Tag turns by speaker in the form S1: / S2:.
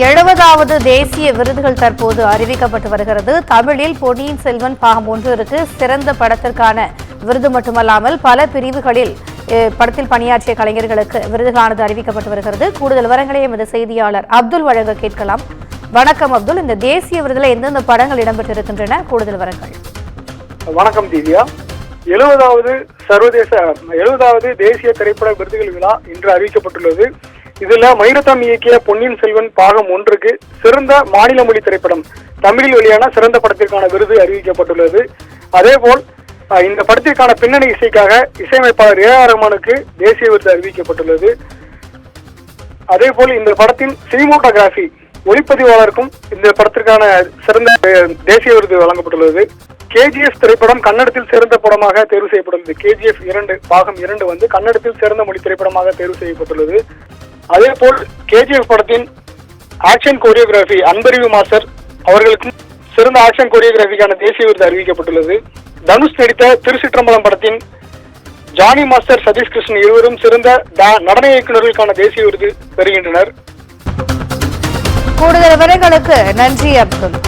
S1: 70வது தேசிய விருதுகள் தற்போது அறிவிக்கப்பட்டு வருகிறது. தமிழில் பொன்னியின் செல்வன் பாகம் 1 சிறந்த படத்திற்கான விருது மட்டுமல்லாமல் பல பிரிவுகளில் படத்தில் பணியாற்றிய கலைஞர்களுக்கு விருதுகளானது அறிவிக்கப்பட்டு வருகிறது. கூடுதல் விவரங்களை எமது செய்தியாளர் அப்துல் வழங்க கேட்கலாம். வணக்கம் அப்துல், இந்த தேசிய விருதுல எந்தெந்த படங்கள் இடம்பெற்றிருக்கின்றன? கூடுதல் விவரங்கள்.
S2: வணக்கம் திவ்யா. 70வது தேசிய திரைப்பட விருதுகள் விழா இன்று அறிவிக்கப்பட்டுள்ளது. இதுல மணிரத்னம் இயக்கிய பொன்னியின் செல்வன் பாகம் 1 சிறந்த மாநில மொழி திரைப்படம் தமிழில் வெளியான சிறந்த படத்திற்கான விருது அறிவிக்கப்பட்டுள்ளது. அதேபோல் இந்த படத்திற்கான பின்னணி இசைக்காக இசையமைப்பாளர் A.R. ரஹ்மானுக்கு தேசிய விருது அறிவிக்கப்பட்டுள்ளது. அதேபோல் இந்த படத்தின் சினிமோட்டோகிராஃபி ஒளிப்பதிவாளருக்கும் இந்த படத்திற்கான சிறந்த தேசிய விருது வழங்கப்பட்டுள்ளது. KGF திரைப்படம் கன்னடத்தில் சிறந்த படமாக தேர்வு செய்யப்பட்டுள்ளது. KGF 2 பாகம் 2 வந்து கன்னடத்தில் சிறந்த மொழி திரைப்படமாக தேர்வு செய்யப்பட்டுள்ளது. அதே போல் KGF படத்தின் ஆக்ஷன் கோரியோகிராஃபி அன்பறிவு மாஸ்டர் அவர்களுக்கும் சிறந்த ஆக்ஷன் கோரியோகிராஃபிக்கான தேசிய விருது அறிவிக்கப்பட்டுள்ளது. தனுஷ் நடித்த திருச்சிற்றம்பலம் படத்தின் ஜானி மாஸ்டர் சதீஷ் கிருஷ்ணன் இருவரும் சிறந்த நடன இயக்குநர்களுக்கான தேசிய விருது பெறுகின்றனர்.
S1: கூடுதல் விவரங்களுக்கு நன்றி அப்துல்.